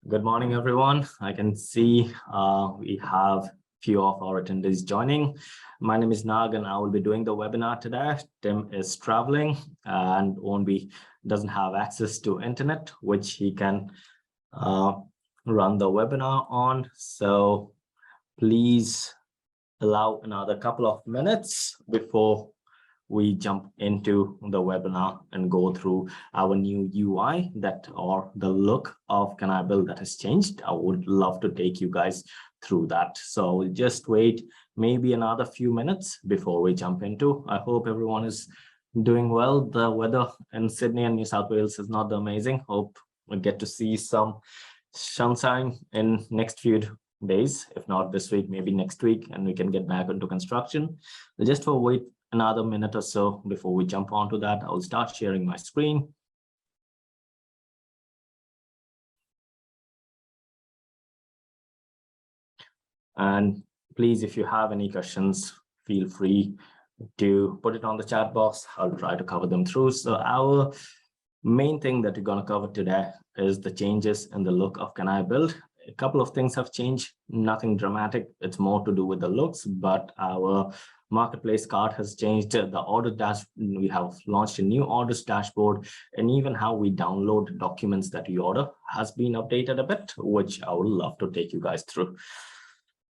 Good morning, everyone. I can see we have few of our attendees joining. My name is Nag, and I will be doing the webinar today. Tim is traveling and doesn't have access to internet, which he can run the webinar on. So please allow another couple of minutes before we jump into the webinar and go through our new UI or the look of Canibuild that has changed. I would love to take you guys through that. So we'll just wait maybe another few minutes before we jump into. I hope everyone is doing well. The weather in Sydney and New South Wales is not amazing. Hope we get to see some sunshine in next few days. If not this week, maybe next week, and we can get back into construction. Just for wait another minute or so before we jump onto that, I'll start sharing my screen. And please, if you have any questions, feel free to put it on the chat box. I'll try to cover them through. So our main thing that we're going to cover today is the changes in the look of Canibuild. A couple of things have changed, nothing dramatic. It's more to do with the looks, but our marketplace cart has changed. The order dash, we have launched a new orders dashboard, and even how we download documents that we order has been updated a bit, which I would love to take you guys through.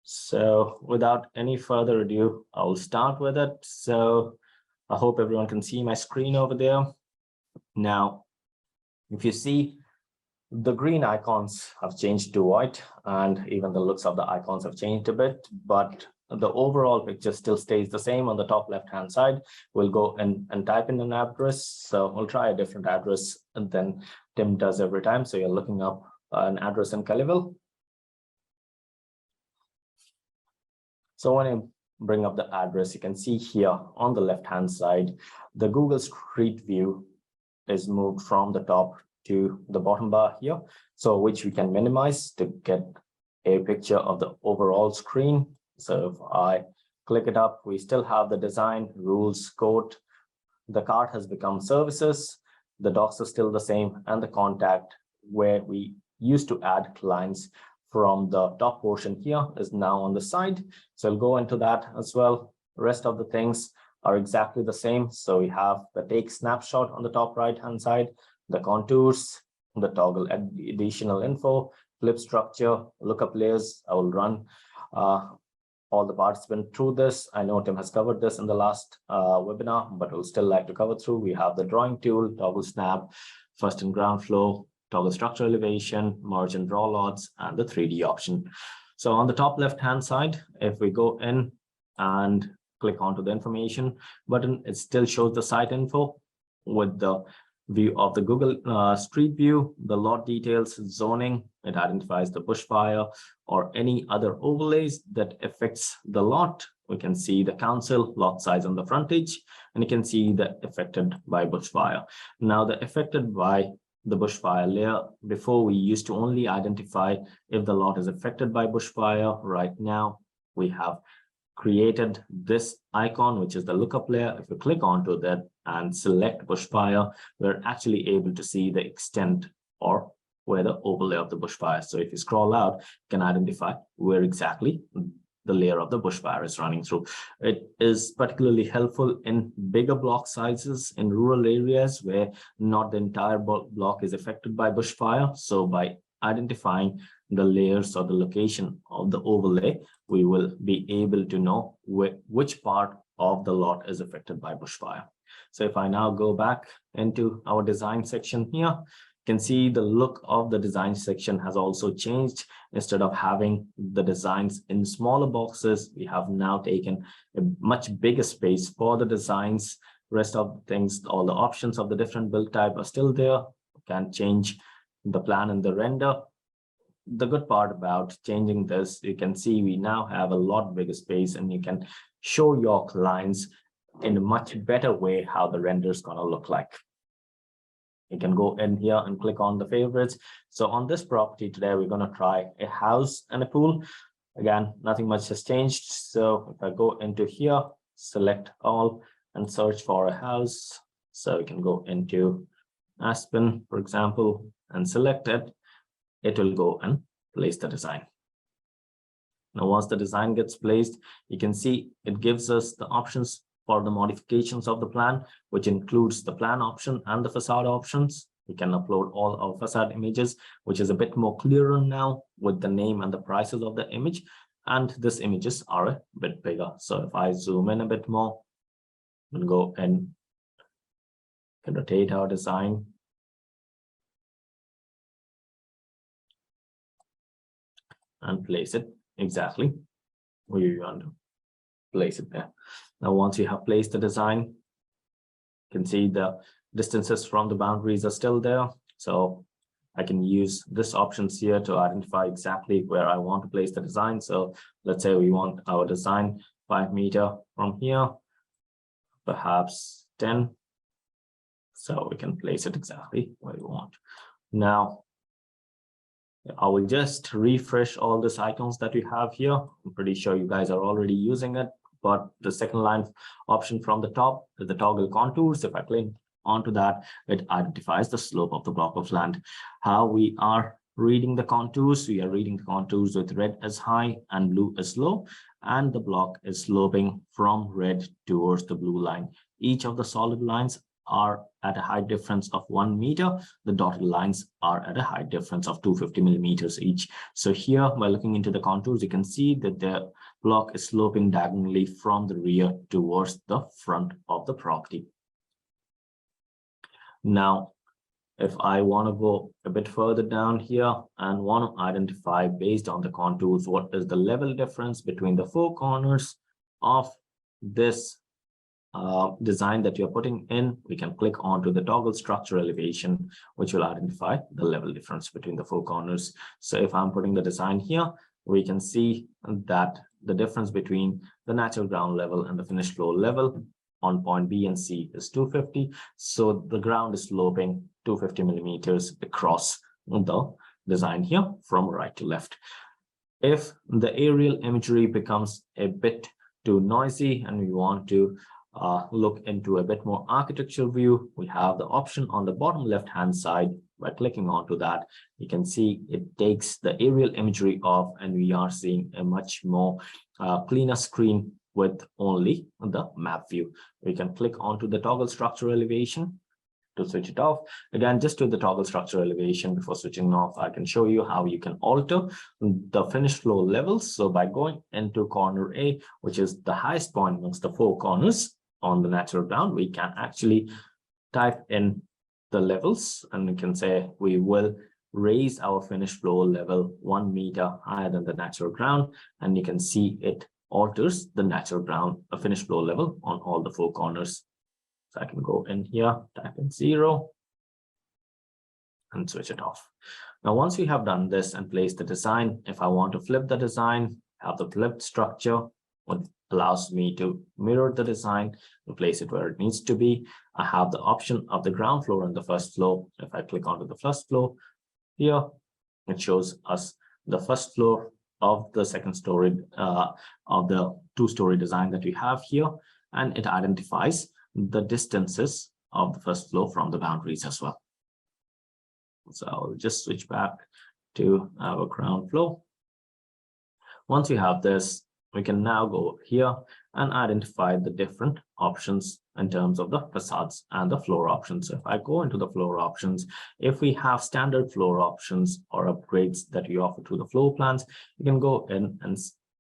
So without any further ado, I'll start with it. So I hope everyone can see my screen over there. Now, if you see, the green icons have changed to white, and even the looks of the icons have changed a bit, but the overall picture still stays the same. On the top left-hand side, we'll go and type in an address. So we'll try a different address than Tim does every time. So you're looking up an address in Canibuild. So when you bring up the address, you can see here on the left-hand side, the Google Street View is moved from the top to the bottom bar here, so which we can minimize to get a picture of the overall screen. So if I click it up, we still have the design, rules, code. The cart has become services. The docs are still the same, and the contact, where we used to add clients from the top portion here, is now on the side. So I'll go into that as well. The rest of the things are exactly the same. So we have the take snapshot on the top right-hand side, the contours, the toggle additional info, flip structure, lookup layers. I will run all the participants through this. I know Tim has covered this in the last webinar, but we'll still like to cover through. We have the drawing tool, toggle snap, first and ground floor, toggle structure elevation, merge and draw lots, and the 3D option. So on the top left-hand side, if we go in and click onto the information button, it still shows the site info with the view of the Google Street View, the lot details, zoning. It identifies the bushfire or any other overlays that affects the lot. We can see the council, lot size, and the frontage, and you can see the affected by bushfire. Now, the affected by the bushfire layer, before we used to only identify if the lot is affected by bushfire. Right now, we have created this icon, which is the lookup layer. If you click onto that and select bushfire, we're actually able to see the extent or where the overlay of the bushfire. So if you scroll out, you can identify where exactly the layer of the bushfire is running through. It is particularly helpful in bigger block sizes in rural areas where not the entire block is affected by bushfire. So by identifying the layers or the location of the overlay, we will be able to know which part of the lot is affected by bushfire. So if I now go back into our design section here, you can see the look of the design section has also changed. Instead of having the designs in smaller boxes, we have now taken a much bigger space for the designs. Rest of the things, all the options of the different build type are still there. You can change the plan and the render. The good part about changing this, you can see we now have a lot bigger space, and you can show your clients in a much better way how the render is going to look like. You can go in here and click on the favorites. So on this property today, we're going to try a house and a pool. Again, nothing much has changed. So if I go into here, select all and search for a house. So you can go into Aspen, for example, and select it. it will go and place the design. Now, once the design gets placed, you can see it gives us the options for the modifications of the plan, which includes the plan option and the facade options. We can upload all our facade images, which is a bit more clearer now with the name and the prices of the image. And these images are a bit bigger. So if I zoom in a bit more, we'll go and can rotate our design. And place it exactly where you want to place it there. Now, once you have placed the design, you can see the distances from the boundaries are still there. So I can use this options here to identify exactly where I want to place the design. So let's say we want our design 5 meters from here, perhaps 10. So we can place it exactly where we want. Now, I will just refresh all these icons that we have here. I'm pretty sure you guys are already using it, but the second line option from the top is the toggle contours. If I click onto that, it identifies the slope of the block of land. How we are reading the contours, we are reading the contours with red as high and blue as low, and the block is sloping from red towards the blue line. Each of the solid lines are at a height difference of 1 meter. The dotted lines are at a height difference of 250 millimeters each. So here, by looking into the contours, you can see that the block is sloping diagonally from the rear towards the front of the property. Now, if I want to go a bit further down here and want to identify based on the contours, what is the level difference between the 4 corners of this design that you're putting in, we can click onto the toggle structure elevation, which will identify the level difference between the 4 corners. So if I'm putting the design here, we can see that the difference between the natural ground level and the finished floor level on point B and C is 250. So the ground is sloping 250 millimeters across the design here from right to left. If the aerial imagery becomes a bit too noisy and we want to look into a bit more architectural view, we have the option on the bottom left hand side. By clicking onto that, you can see it takes the aerial imagery off and we are seeing a much more cleaner screen with only the map view. We can click onto the toggle structure elevation to switch it off. Again, just to the toggle structure elevation before switching off, I can show you how you can alter the finished floor levels. So by going into corner A, which is the highest point amongst the 4 corners on the natural ground, we can actually type in the levels and we can say we will raise our finished floor level 1 meter higher than the natural ground, and you can see it alters the natural ground, a finished floor level on all the 4 corners. So I can go in here, type in 0 and switch it off. Now, once we have done this and placed the design, if I want to flip the design, have the flipped structure, what allows me to mirror the design and place it where it needs to be. I have the option of the ground floor and the first floor. If I click onto the first floor here, it shows us the first floor of the second story of the 2-story design that we have here, and it identifies the distances of the first floor from the boundaries as well. So I'll just switch back to our ground floor. Once we have this, we can now go here and identify the different options in terms of the facades and the floor options. So if I go into the floor options, if we have standard floor options or upgrades that we offer to the floor plans, you can go in and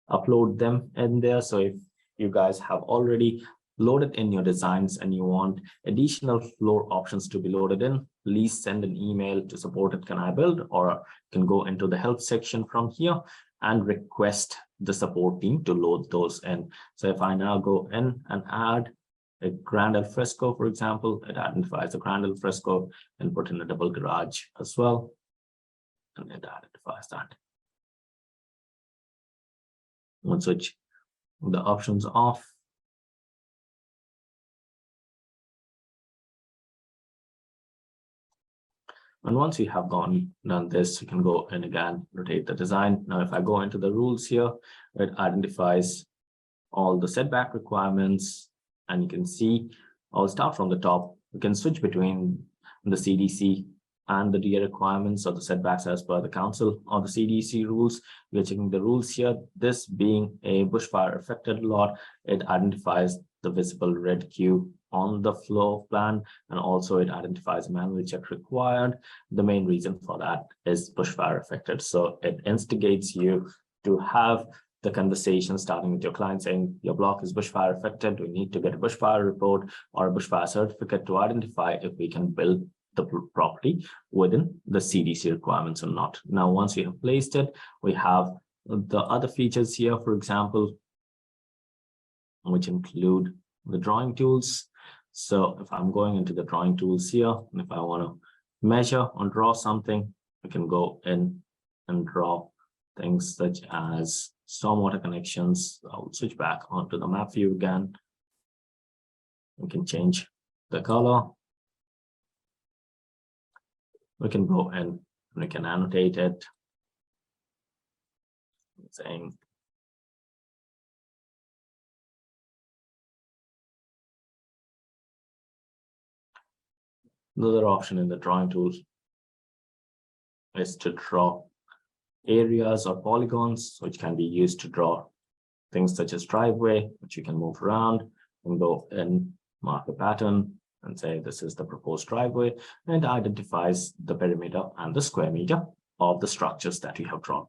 upload them in there. So if you guys have already loaded in your designs and you want additional floor options to be loaded in, please send an email to support@Canibuild, or you can go into the help section from here and request the support team to load those in. So if I now go in and add a grand al fresco, for example, it identifies the grand al fresco and put in a double garage as well, and it identifies that. We'll switch the options off. And once we have done this, you can go and again rotate the design. Now, if I go into the rules here, it identifies all the setback requirements, and you can see I'll start from the top. We can switch between the CDC and the DA requirements or the setbacks as per the council or the CDC rules. We are checking the rules here. This being a bushfire affected lot, it identifies the visible red queue on the floor plan, and also it identifies a manual check required. The main reason for that is bushfire affected. So it instigates you to have the conversation starting with your client saying your block is bushfire affected. We need to get a bushfire report or a bushfire certificate to identify if we can build the property within the CDC requirements or not. Now, once we have placed it, we have the other features here, for example, which include the drawing tools. So if I'm going into the drawing tools here, and if I want to measure or draw something, we can go in and draw things such as stormwater connections. I'll switch back onto the map view again. We can change the color. We can go in and we can annotate it, saying the other option in the drawing tools is to draw areas or polygons, which can be used to draw things such as driveway, which you can move around and go in, mark a pattern and say this is the proposed driveway, and identifies the perimeter and the square meter of the structures that you have drawn.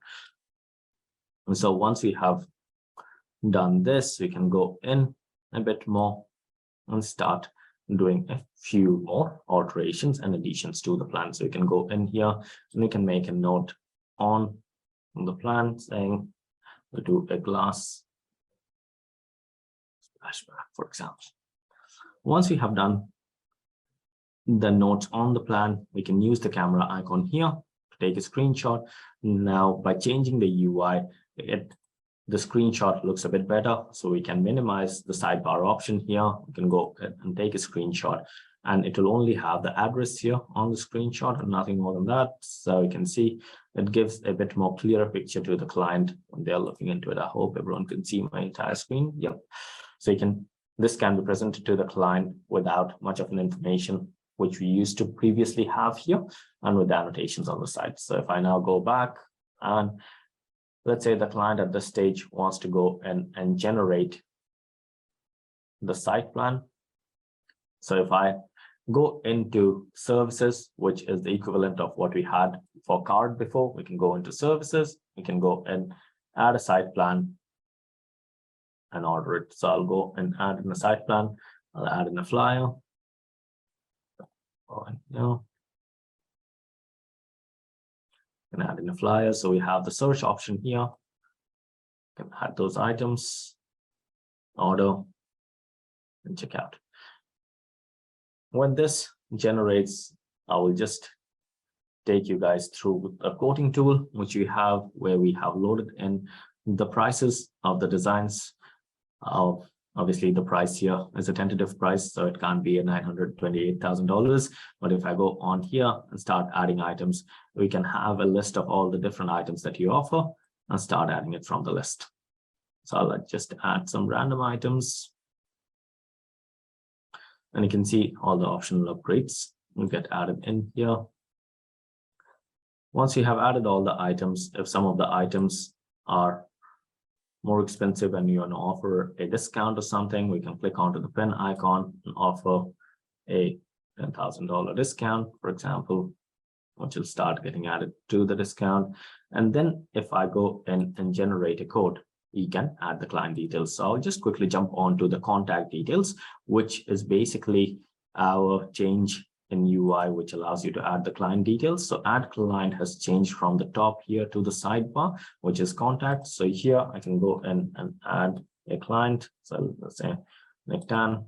And so once we have done this, we can go in a bit more and start doing a few more alterations and additions to the plan. So you can go in here and you can make a note on the plan saying we'll do a glass splashback, for example. Once we have done the notes on the plan, we can use the camera icon here to take a screenshot. Now, by changing the UI, the screenshot looks a bit better. So we can minimize the sidebar option here. We can go and take a screenshot, and it will only have the address here on the screenshot and nothing more than that. So you can see it gives a bit more clearer picture to the client when they're looking into it. I hope everyone can see my entire screen. Yep. So this can be presented to the client without much of an information, which we used to previously have here, and with the annotations on the side. So if I now go back and let's say the client at this stage wants to go and generate the site plan. So if I go into services, which is the equivalent of what we had for card before, we can go into services, we can go and add a site plan and order it. So I'll go and add in a site plan, I'll add in a flyer. Can add in a flyer. So we have the search option here. Can add those items, order, and check out. When this generates, I will just take you guys through a quoting tool, which we have, where we have loaded in the prices of the designs. Obviously, the price here is a tentative price, so it can't be a $928,000. But if I go on here and start adding items, we can have a list of all the different items that you offer and start adding it from the list. So I'll just add some random items. And you can see all the optional upgrades will get added in here. Once you have added all the items, if some of the items are more expensive and you want to offer a discount or something, we can click onto the pen icon and offer a $10,000 discount, for example, which will start getting added to the discount. And then if I go in and generate a code, you can add the client details. So I'll just quickly jump on to the contact details, which is basically our change in UI, which allows you to add the client details. So add client has changed from the top here to the sidebar, which is contact. So here I can go in and add a client. So let's say Nick Tan.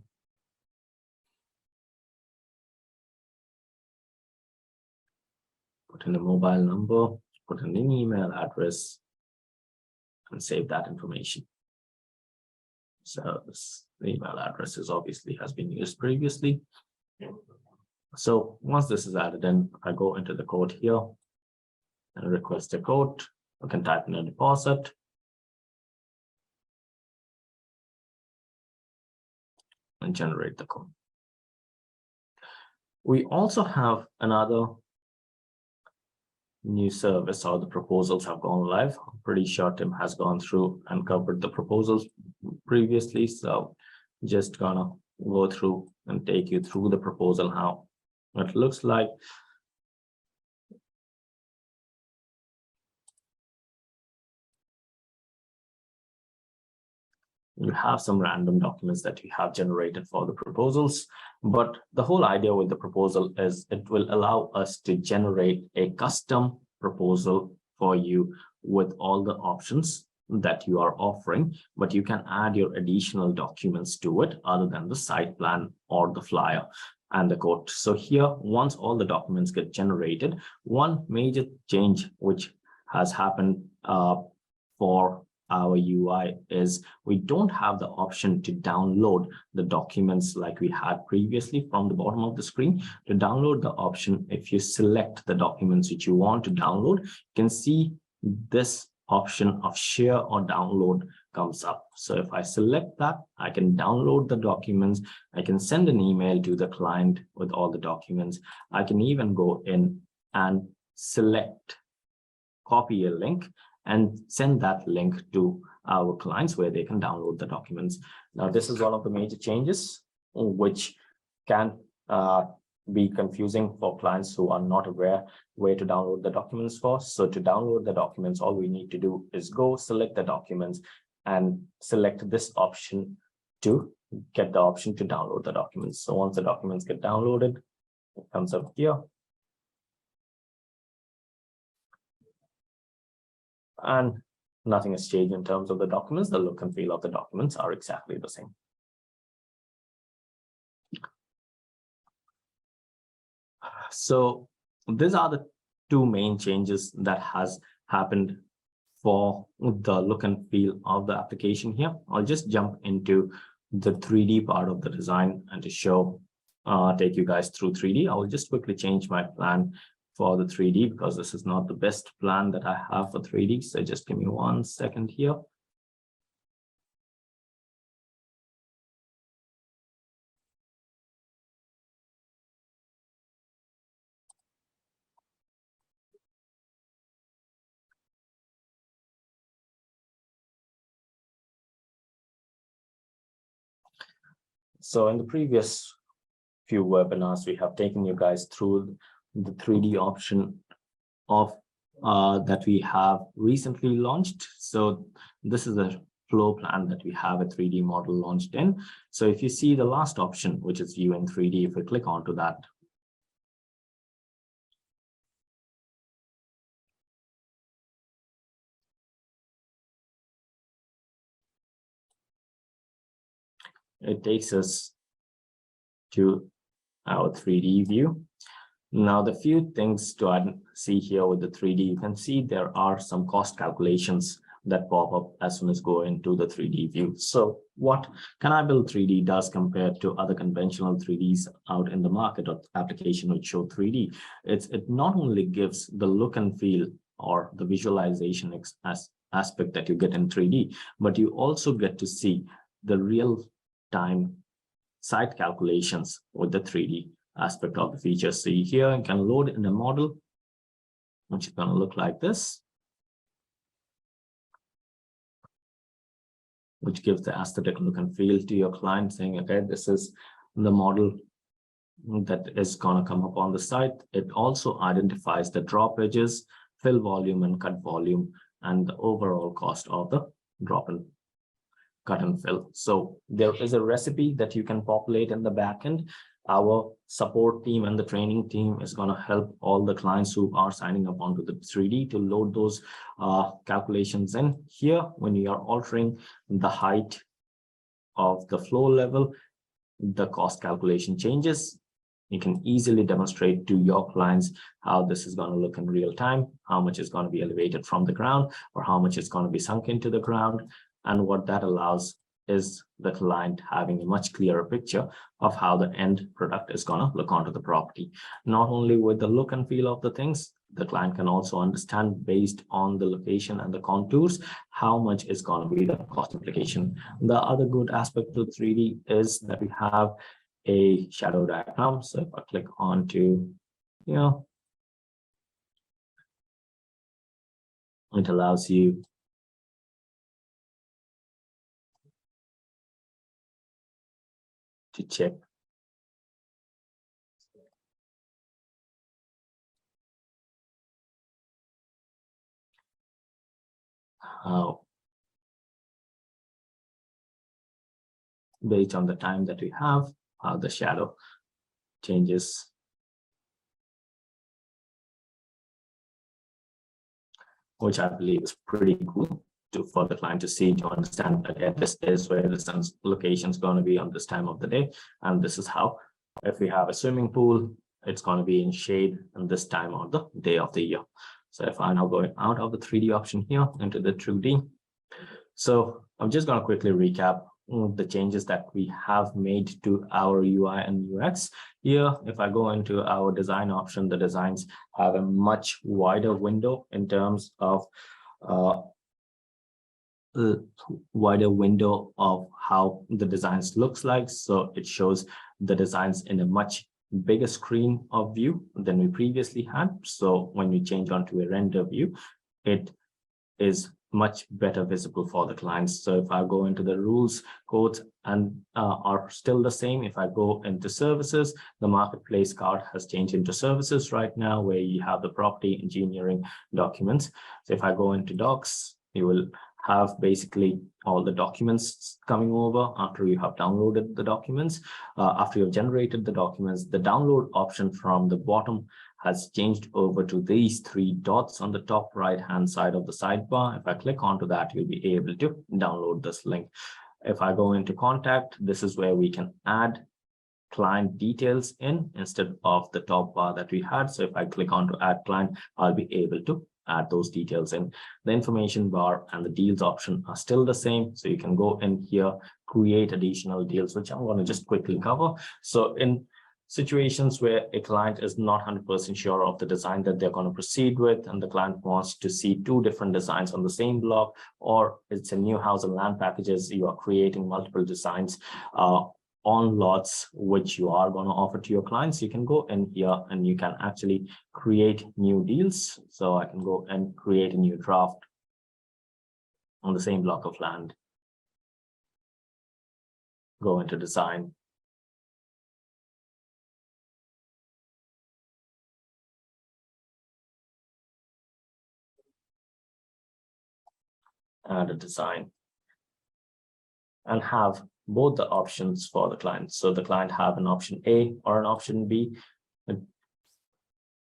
Put in a mobile number, put in an email address, and save that information. So this email address is obviously has been used previously. So once this is added in, I go into the code here and request a code. I can type in a deposit. And generate the code. We also have another new service or the proposals have gone live. I'm pretty sure Tim has gone through and covered the proposals previously. So just gonna go through and take you through the proposal, how it looks like. You have some random documents that you have generated for the proposals, but the whole idea with the proposal is it will allow us to generate a custom proposal for you with all the options that you are offering, but you can add your additional documents to it other than the site plan or the flyer and the quote. So here, once all the documents get generated, one major change which has happened for our UI is we don't have the option to download the documents like we had previously from the bottom of the screen. To download the option, if you select the documents which you want to download, you can see this option of share or download comes up. So if I select that, I can download the documents. I can send an email to the client with all the documents. I can even go in and select, copy a link, and send that link to our clients where they can download the documents. Now, this is one of the major changes which can be confusing for clients who are not aware where to download the documents for. So to download the documents, all we need to do is go select the documents and select this option to get the option to download the documents. So once the documents get downloaded, it comes up here. And nothing has changed in terms of the documents. The look and feel of the documents are exactly the same. So these are the two main changes that has happened for the look and feel of the application here. I'll just jump into the 3D part of the design and to show, take you guys through 3D. I will just quickly change my plan for the 3D because this is not the best plan that I have for 3D. So just give me 1 second here. So in the previous few webinars, we have taken you guys through the 3D option of that we have recently launched. So this is a flow plan that we have a 3D model launched in. So if you see the last option, which is view in 3D, if we click onto that, it takes us to our 3D view. Now, the few things to see here with the 3D, you can see there are some cost calculations that pop up as soon as go into the 3D view. So what Canibuild 3D does compared to other conventional 3Ds out in the market or application which show 3D, it not only gives the look and feel or the visualization aspect that you get in 3D, but you also get to see the real-time site calculations with the 3D aspect of the features. So here you can load in a model, which is going to look like this, which gives the aesthetic look and feel to your client, saying, okay, this is the model that is going to come up on the site. It also identifies the drop edges, fill volume and cut volume, and the overall cost of the drop and cut and fill. So there is a recipe that you can populate in the backend. Our support team and the training team is going to help all the clients who are signing up onto the 3D to load those calculations in. Here, when you are altering the height of the flow level, the cost calculation changes. You can easily demonstrate to your clients how this is going to look in real time, how much is going to be elevated from the ground, or how much is going to be sunk into the ground. And what that allows is the client having a much clearer picture of how the end product is going to look onto the property. Not only with the look and feel of the things, the client can also understand based on the location and the contours, how much is going to be the cost implication. The other good aspect of 3D is that we have a shadow diagram. So if I click on to, It allows you to check how, based on the time that we have, how the shadow changes, which I believe is pretty cool for the client to see, to understand that, yeah, this is where the sun's location is going to be on this time of the day. And this is how, if we have a swimming pool, it's going to be in shade in this time of the day of the year. So if I'm now going out of the 3D option here into the 2D. So I'm just going to quickly recap the changes that we have made to our UI and UX. Here, if I go into our design option, the designs have a much wider window in terms of wider window of how the designs looks like. So it shows the designs in a much bigger screen of view than we previously had. So when we change onto a render view, it is much better visible for the clients. So if I go into the rules, codes, and are still the same. If I go into services, the marketplace card has changed into services right now, where you have the property engineering documents. So if I go into docs, you will have basically all the documents coming over after you have downloaded the documents. After you've generated the documents, the download option from the bottom has changed over to these 3 dots on the top right hand side of the sidebar. If I click onto that, you'll be able to download this link. If I go into contact, this is where we can add client details in instead of the top bar that we had. So if I click on to add client, I'll be able to add those details in. The information bar and the deals option are still the same. So you can go in here, create additional deals, which I'm going to just quickly cover. So in situations where a client is not 100% sure of the design that they're going to proceed with, and the client wants to see 2 different designs on the same block, or it's a new house and land packages, you are creating multiple designs on lots which you are going to offer to your clients, you can go in here and you can actually create new deals. So I can go and create a new draft on the same block of land, go into design, add a design, and have both the options for the client. So the client have an option A or an option B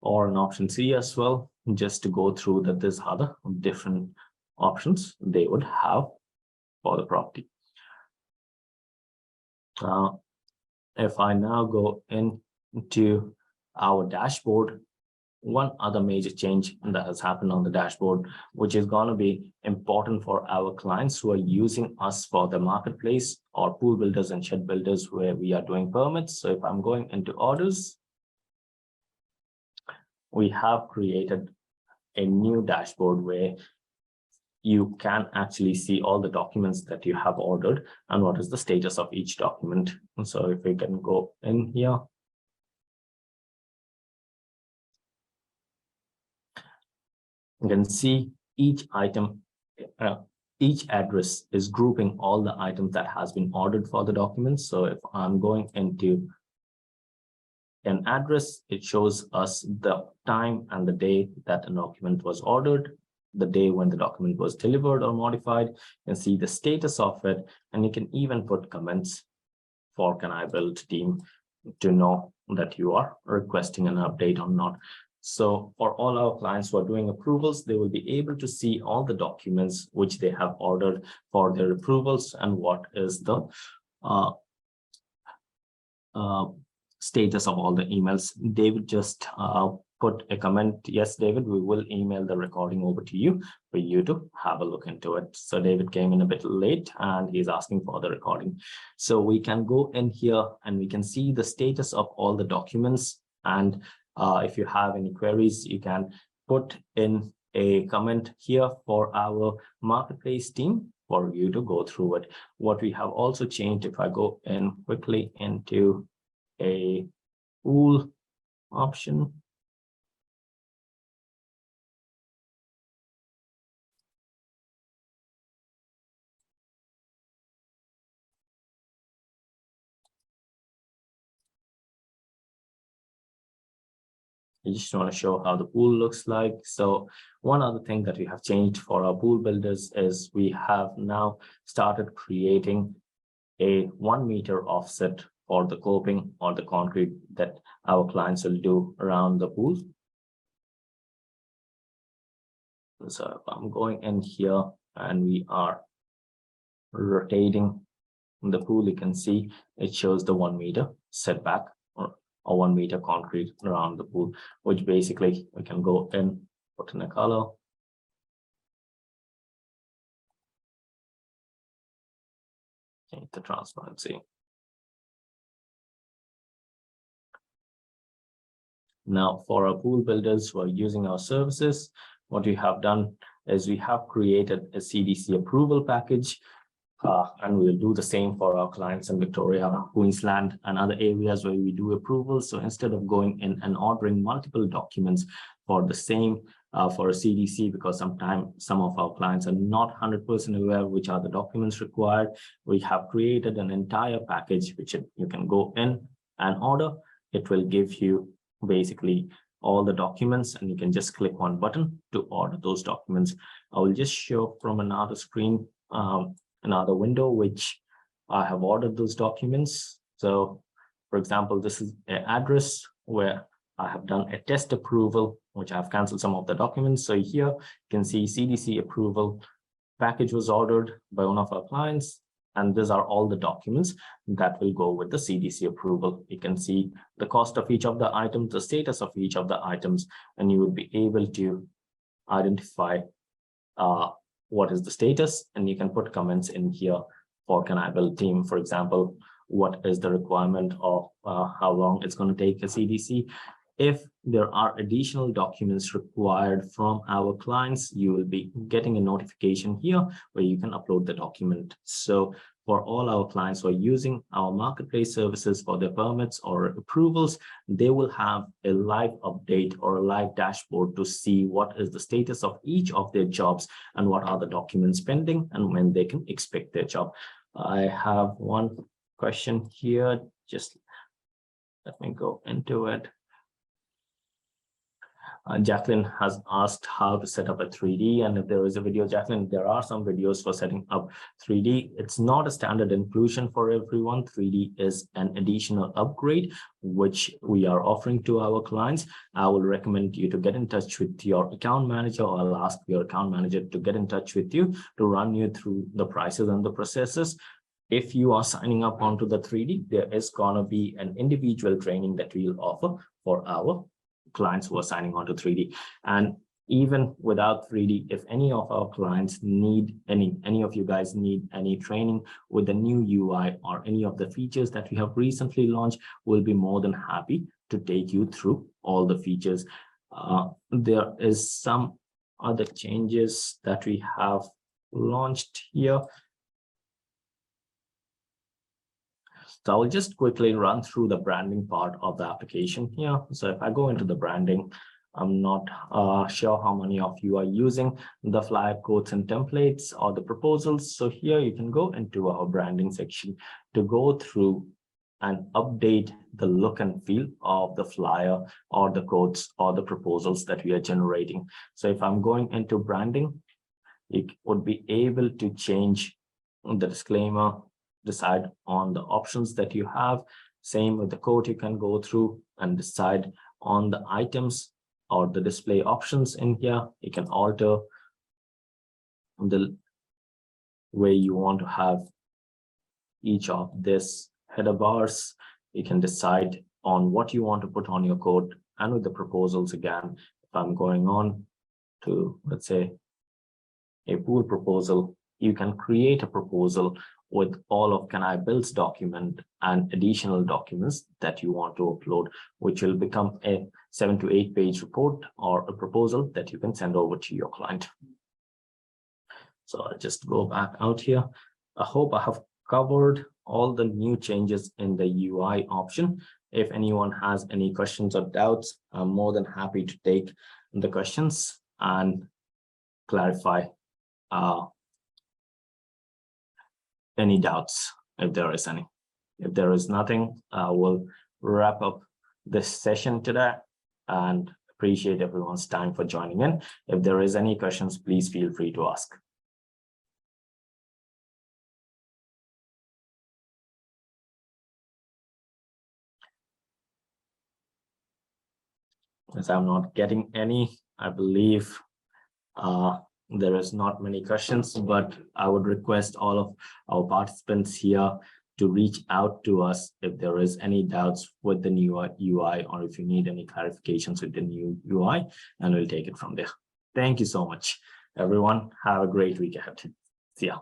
or an option C as well, just to go through that there's other different options they would have for the property. If I now go into our dashboard, one other major change that has happened on the dashboard, which is going to be important for our clients who are using us for the marketplace or pool builders and shed builders where we are doing permits. So if I'm going into orders, we have created a new dashboard where you can actually see all the documents that you have ordered and what is the status of each document. And so if we can go in here, you can see each item, each address is grouping all the items that has been ordered for the documents. So if I'm going into an address, it shows us the time and the day that a document was ordered, the day when the document was delivered or modified, and see the status of it. And you can even put comments for Canibuild team to know that you are requesting an update or not. So for all our clients who are doing approvals, they will be able to see all the documents which they have ordered for their approvals and what is the status of all the emails. David just put a comment. Yes, David, we will email the recording over to you for you to have a look into it. So David came in a bit late and he's asking for the recording. So we can go in here and we can see the status of all the documents. And if you have any queries, you can put in a comment here for our marketplace team for you to go through it. What we have also changed, if I go in quickly into a pool option, I just want to show how the pool looks like. So one other thing that we have changed for our pool builders is we have now started creating a 1 meter offset for the coping or the concrete that our clients will do around the pool. So I'm going in here and we are rotating the pool. You can see it shows the 1 meter setback or 1 meter concrete around the pool, which basically we can go in, put in a color. Change the transparency. Now, for our pool builders who are using our services, what we have done is we have created a CDC approval package, and we'll do the same for our clients in Victoria, Queensland, and other areas where we do approvals. So instead of going in and ordering multiple documents for the same, for a CDC, because sometimes some of our clients are not 100% aware which are the documents required, we have created an entire package which you can go in and order. It will give you basically all the documents, and you can just click one button to order those documents. I will just show from another screen, another window, which I have ordered those documents. So for example, this is an address where I have done a test approval, which I've canceled some of the documents. So here you can see CDC approval package was ordered by one of our clients. And these are all the documents that will go with the CDC approval. You can see the cost of each of the items, the status of each of the items, and you would be able to identify what is the status, and you can put comments in here for Canibuild team, for example, what is the requirement of how long it's going to take a CDC. If there are additional documents required from our clients, you will be getting a notification here where you can upload the document. So for all our clients who are using our marketplace services for their permits or approvals, they will have a live update or a live dashboard to see what is the status of each of their jobs and what are the documents pending and when they can expect their job. I have one question here. Just let me go into it. Jacqueline has asked how to set up a 3D, and if there is a video, Jacqueline, there are some videos for setting up 3D. It's not a standard inclusion for everyone. 3D is an additional upgrade which we are offering to our clients. I will recommend you to get in touch with your account manager, or I'll ask your account manager to get in touch with you to run you through the prices and the processes. If you are signing up onto the 3D, there is gonna be an individual training that we'll offer for our clients who are signing on to 3D. And even without 3D, if any of our clients need any of you guys need any training with the new UI or any of the features that we have recently launched, we'll be more than happy to take you through all the features. There is some other changes that we have launched here. So I'll just quickly run through the branding part of the application here. So if I go into the branding, I'm not sure how many of you are using the flyer quotes and templates or the proposals. So here you can go into our branding section to go through and update the look and feel of the flyer or the quotes or the proposals that we are generating. So if I'm going into branding, you would be able to change the disclaimer, decide on the options that you have. Same with the quote, you can go through and decide on the items or the display options in here. You can alter the way you want to have each of this header bars. You can decide on what you want to put on your quote. And with the proposals, again, if I'm going on to, let's say, a pool proposal, you can create a proposal with all of Canibuild's document and additional documents that you want to upload, which will become a 7 to 8 page report or a proposal that you can send over to your client. So I'll just go back out here. I hope I have covered all the new changes in the UI option. If anyone has any questions or doubts, I'm more than happy to take the questions and clarify any doubts, if there is any. If there is nothing, we'll wrap up this session today. and appreciate everyone's time for joining in. If there is any questions, please feel free to ask. As I'm not getting any, I believe there is not many questions, but I would request all of our participants here to reach out to us if there is any doubts with the new UI, or if you need any clarifications with the new UI, and we'll take it from there. Thank you so much, everyone. Have a great week ahead. See ya.